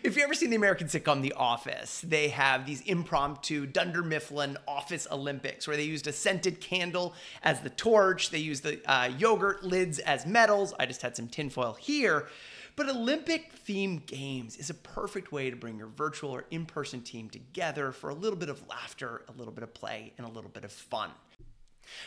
If you've ever seen the American sitcom The Office, they have these impromptu Dunder Mifflin Office Olympics where they used a scented candle as the torch. They used the yogurt lids as medals. I just had some tinfoil here. But Olympic-themed games is a perfect way to bring your virtual or in-person team together for a little bit of laughter, a little bit of play, and a little bit of fun.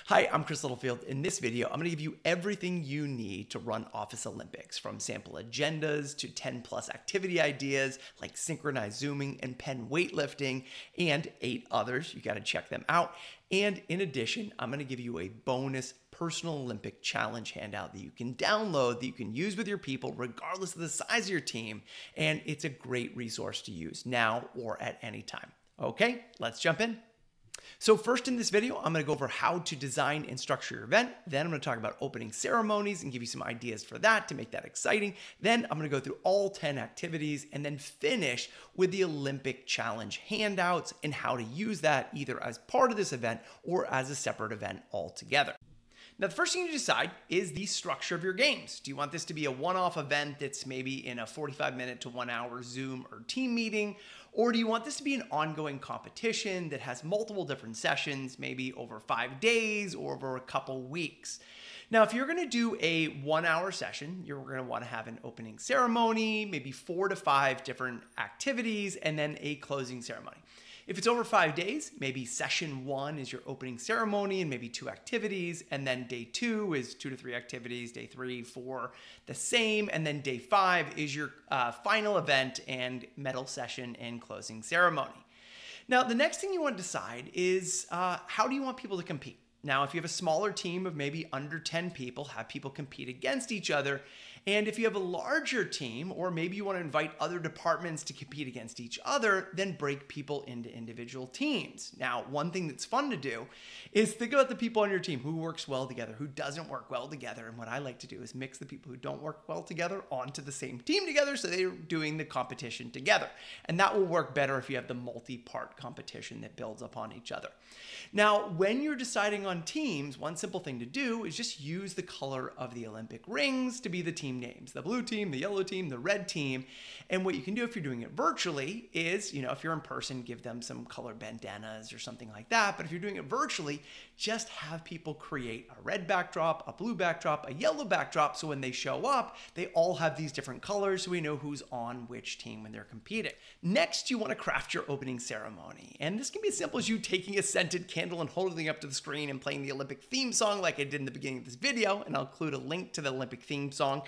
Hi, I'm Chris Littlefield. In this video, I'm going to give you everything you need to run Office Olympics, from sample agendas to 10+ activity ideas like synchronized zooming and pen weightlifting, and 8 others. You got to check them out. And in addition, I'm going to give you a bonus personal Olympic challenge handout that you can download, that you can use with your people regardless of the size of your team. And it's a great resource to use now or at any time. Okay, let's jump in. So first in this video, I'm going to go over how to design and structure your event. Then I'm going to talk about opening ceremonies and give you some ideas for that to make that exciting. Then I'm going to go through all 10 activities and then finish with the Olympic challenge handouts and how to use that either as part of this event or as a separate event altogether. Now, the first thing to decide is the structure of your games. Do you want this to be a one-off event that's maybe in a 45-minute to 1-hour Zoom or team meeting? Or do you want this to be an ongoing competition that has multiple different sessions, maybe over 5 days or over a couple weeks? Now, if you're going to do a 1-hour session, you're going to want to have an opening ceremony, maybe 4 to 5 different activities, and then a closing ceremony. If it's over 5 days, maybe session 1 is your opening ceremony and maybe 2 activities, and then day 2 is 2 to 3 activities, day 3, 4, the same, and then day 5 is your final event and medal session and closing ceremony. Now, the next thing you want to decide is how do you want people to compete? Now, if you have a smaller team of maybe under 10 people, have people compete against each other. And if you have a larger team, or maybe you want to invite other departments to compete against each other, then break people into individual teams. Now, one thing that's fun to do is think about the people on your team who works well together, who doesn't work well together. And what I like to do is mix the people who don't work well together onto the same team together so they're doing the competition together. And that will work better if you have the multi-part competition that builds upon each other. Now, when you're deciding on teams, one simple thing to do is just use the color of the Olympic rings to be the team names, the blue team, the yellow team, the red team. And what you can do if you're doing it virtually is, if you're in person, give them some colored bandanas or something like that. But if you're doing it virtually, just have people create a red backdrop, a blue backdrop, a yellow backdrop. So when they show up, they all have these different colors so we know who's on which team when they're competing. Next, you want to craft your opening ceremony. And this can be as simple as you taking a scented candle and holding it up to the screen and playing the Olympic theme song like I did in the beginning of this video. And I'll include a link to the Olympic theme song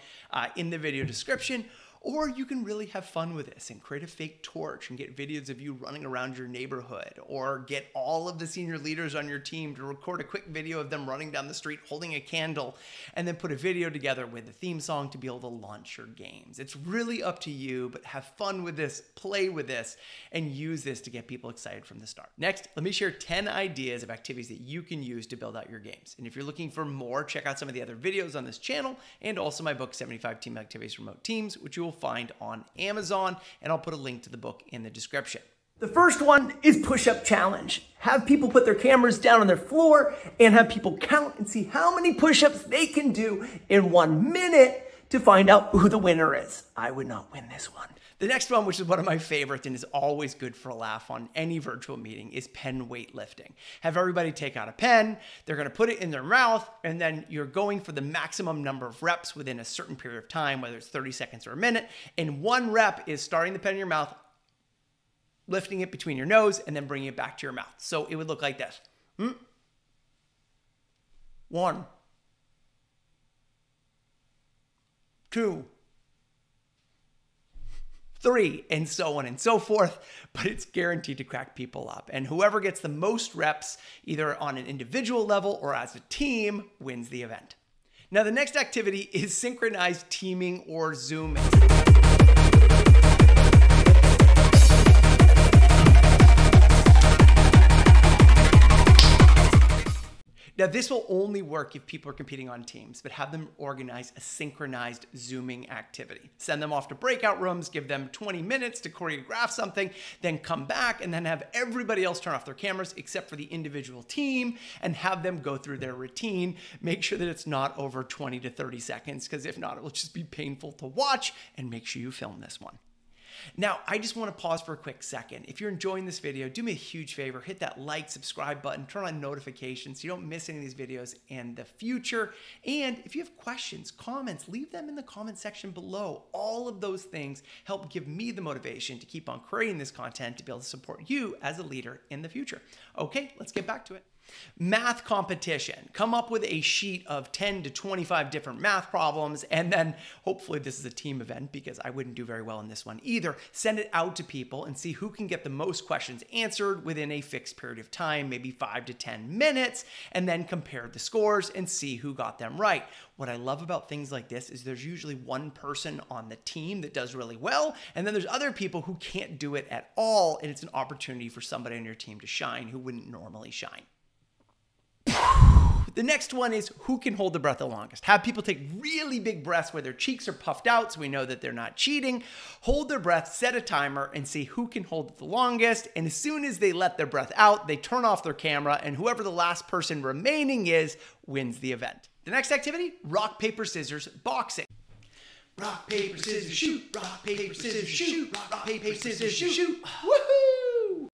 in the video description. Or you can really have fun with this and create a fake torch and get videos of you running around your neighborhood, or get all of the senior leaders on your team to record a quick video of them running down the street holding a candle, and then put a video together with the theme song to be able to launch your games. It's really up to you, but have fun with this, play with this, and use this to get people excited from the start. Next, let me share 10 ideas of activities that you can use to build out your games. And if you're looking for more, check out some of the other videos on this channel, and also my book, 75 Team Activities for Remote Teams, which you will find on Amazon, and I'll put a link to the book in the description. The first one is push-up challenge. Have people put their cameras down on their floor and have people count and see how many push-ups they can do in 1 minute to find out who the winner is. I would not win this one. The next one, which is one of my favorites and is always good for a laugh on any virtual meeting, is pen weightlifting. Have everybody take out a pen, they're going to put it in their mouth, and then you're going for the maximum number of reps within a certain period of time, whether it's 30 seconds or a minute. And 1 rep is starting the pen in your mouth, lifting it between your nose, and then bringing it back to your mouth. So it would look like this. 1, 2, 3, and so on and so forth, but it's guaranteed to crack people up. And whoever gets the most reps, either on an individual level or as a team, wins the event. Now, the next activity is synchronized teaming or zooming. Now, this will only work if people are competing on teams, but have them organize a synchronized Zooming activity. Send them off to breakout rooms, give them 20 minutes to choreograph something, then come back and then have everybody else turn off their cameras except for the individual team and have them go through their routine. Make sure that it's not over 20 to 30 seconds, because if not, it will just be painful to watch, and make sure you film this one. Now, I just want to pause for a quick second. If you're enjoying this video, do me a huge favor, hit that like, subscribe button, turn on notifications so you don't miss any of these videos in the future. And if you have questions, comments, leave them in the comment section below. All of those things help give me the motivation to keep on creating this content to be able to support you as a leader in the future. Okay, let's get back to it. Math competition. Come up with a sheet of 10 to 25 different math problems, and then hopefully this is a team event because I wouldn't do very well in this one either. Send it out to people and see who can get the most questions answered within a fixed period of time, maybe 5 to 10 minutes, and then compare the scores and see who got them right. What I love about things like this is there's usually one person on the team that does really well, and then there's other people who can't do it at all, and it's an opportunity for somebody on your team to shine who wouldn't normally shine. The next one is who can hold the breath the longest. Have people take really big breaths where their cheeks are puffed out so we know that they're not cheating. Hold their breath, set a timer, and see who can hold it the longest. And as soon as they let their breath out, they turn off their camera, and whoever the last person remaining is wins the event. The next activity, rock, paper, scissors, boxing. Rock, paper, scissors, shoot. Rock, paper, scissors, shoot. Rock, paper, scissors, shoot. Woohoo!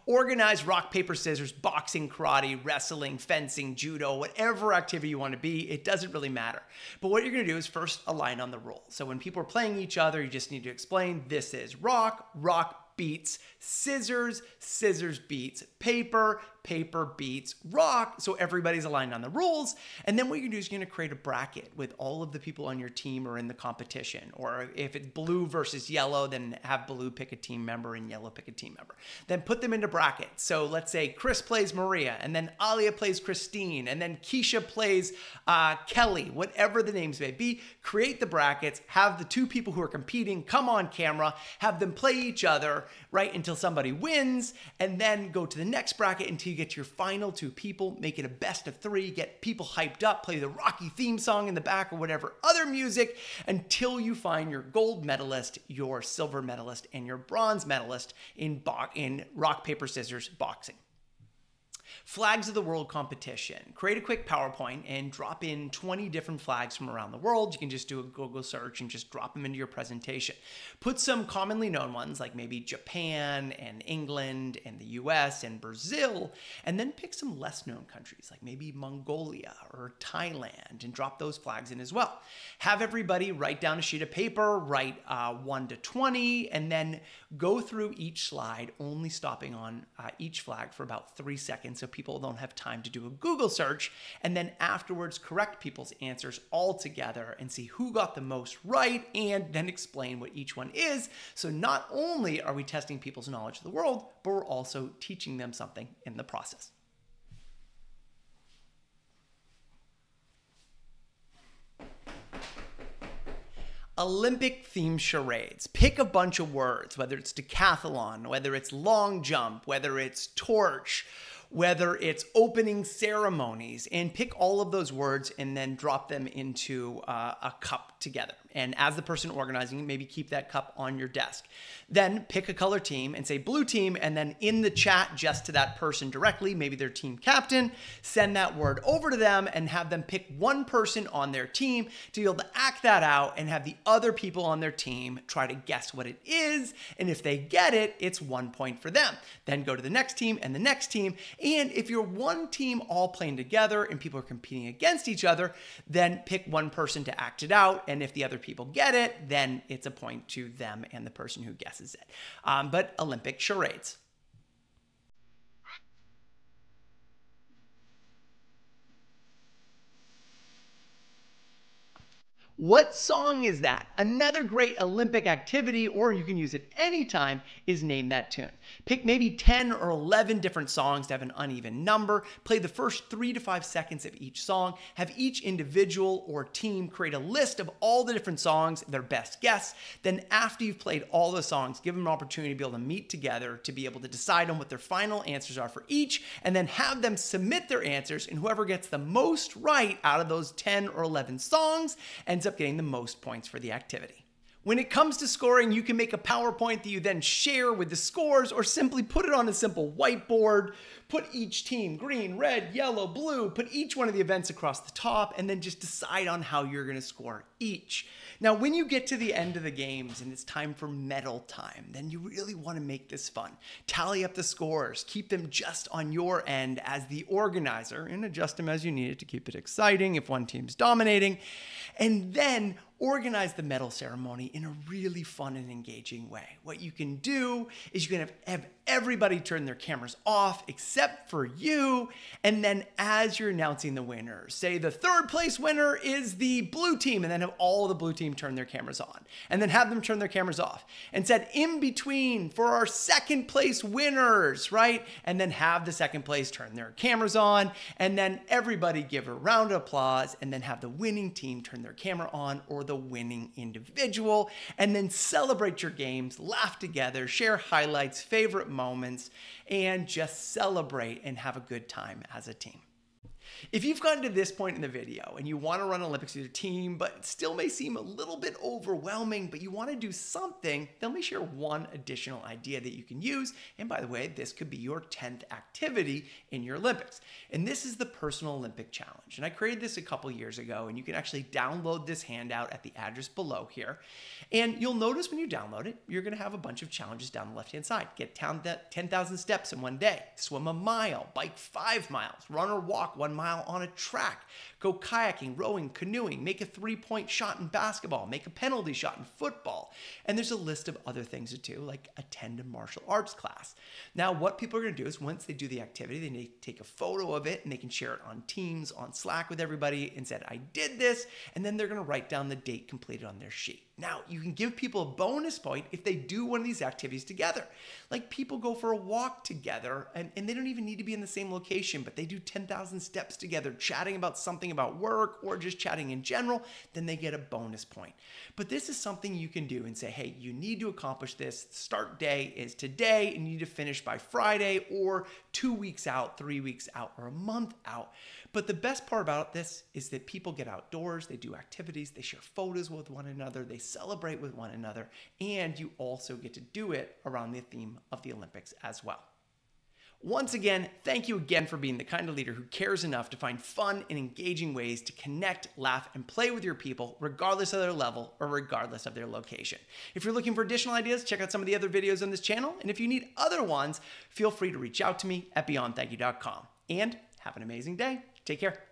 Organize rock, paper, scissors, boxing, karate, wrestling, fencing, judo, whatever activity you want to be. It doesn't really matter. But what you're going to do is first align on the rules. So when people are playing each other, you just need to explain this is rock, rock beats scissors, scissors beats paper, paper beats rock. So everybody's aligned on the rules. And then what you do is you're going to create a bracket with all of the people on your team or in the competition. Or if it's blue versus yellow, then have blue pick a team member and yellow pick a team member. Then put them into brackets. So let's say Chris plays Maria, and then Alia plays Christine, and then Keisha plays Kelly, whatever the names may be. Create the brackets, have the two people who are competing come on camera, have them play each other, right, until somebody wins, and then go to the next bracket until you get to your final two people, make it a best of 3, get people hyped up, play the Rocky theme song in the back or whatever other music until you find your gold medalist, your silver medalist, and your bronze medalist in rock, paper, scissors boxing. Flags of the World competition. Create a quick PowerPoint and drop in 20 different flags from around the world. You can just do a Google search and just drop them into your presentation. Put some commonly known ones like maybe Japan and England and the US and Brazil, and then pick some less known countries like maybe Mongolia or Thailand and drop those flags in as well. Have everybody write down a sheet of paper, write 1 to 20, and then go through each slide, only stopping on each flag for about 3 seconds so people don't have time to do a Google search, and then afterwards correct people's answers all together and see who got the most right, and then explain what each one is. So not only are we testing people's knowledge of the world, but we're also teaching them something in the process. Olympic themed charades. Pick a bunch of words, whether it's decathlon, whether it's long jump, whether it's torch, whether it's opening ceremonies, and pick all of those words and then drop them into a cup together. And as the person organizing, maybe keep that cup on your desk. Then pick a color team and say blue team, and then in the chat just to that person directly, maybe their team captain, send that word over to them and have them pick one person on their team to be able to act that out and have the other people on their team try to guess what it is. And if they get it, it's 1 point for them. Then go to the next team and the next team. And if you're one team all playing together and people are competing against each other, then pick one person to act it out. And if the other people get it, then it's a point to them and the person who guesses it. But Olympic charades. What song is that? Another great Olympic activity, or you can use it anytime, is name that tune. Pick maybe 10 or 11 different songs to have an uneven number. Play the first 3 to 5 seconds of each song. Have each individual or team create a list of all the different songs, their best guess. Then after you've played all the songs, give them an opportunity to be able to meet together to be able to decide on what their final answers are for each, and then have them submit their answers, and whoever gets the most right out of those 10 or 11 songs ends up getting the most points for the activity. When it comes to scoring, you can make a PowerPoint that you then share with the scores, or simply put it on a simple whiteboard, put each team green, red, yellow, blue, put each one of the events across the top, and then just decide on how you're going to score each. Now, when you get to the end of the games and it's time for medal time, then you really want to make this fun. Tally up the scores, keep them just on your end as the organizer, and adjust them as you need it to keep it exciting if one team's dominating, and then organize the medal ceremony in a really fun and engaging way. What you can do is you can have everybody turn their cameras off except for you, and then as you're announcing the winners, say the third place winner is the blue team, and then have all the blue team turn their cameras on, and then have them turn their cameras off, and said in between for our second place winners, right? And then have the second place turn their cameras on, and then everybody give a round of applause, and then have the winning team turn their camera on, or the winning individual, and then celebrate your games, laugh together, share highlights, favorite moments, and just celebrate and have a good time as a team. If you've gotten to this point in the video and you want to run Olympics with your team, but it still may seem a little bit overwhelming, but you want to do something, then let me share one additional idea that you can use. And by the way, this could be your 10th activity in your Olympics. And this is the Personal Olympic Challenge. And I created this a couple years ago, and you can actually download this handout at the address below here. And you'll notice when you download it, you're going to have a bunch of challenges down the left-hand side. Get 10,000 steps in one day, swim a mile, bike 5 miles, run or walk 1 mile on a track, go kayaking, rowing, canoeing, make a 3-point shot in basketball, make a penalty shot in football. And there's a list of other things to do, like attend a martial arts class. Now, what people are going to do is once they do the activity, they need to take a photo of it and they can share it on Teams, on Slack with everybody and said, I did this. And then they're going to write down the date completed on their sheet. Now, you can give people a bonus point if they do one of these activities together. Like people go for a walk together and they don't even need to be in the same location, but they do 10,000 steps together, chatting about something about work or just chatting in general, then they get a bonus point. But this is something you can do and say, hey, you need to accomplish this. Start day is today and you need to finish by Friday or 2 weeks out, 3 weeks out, or a month out. But the best part about this is that people get outdoors, they do activities, they share photos with one another, they celebrate with one another, and you also get to do it around the theme of the Olympics as well. Once again, thank you again for being the kind of leader who cares enough to find fun and engaging ways to connect, laugh, and play with your people, regardless of their level or regardless of their location. If you're looking for additional ideas, check out some of the other videos on this channel. And if you need other ones, feel free to reach out to me at beyondthankyou.com. And have an amazing day. Take care.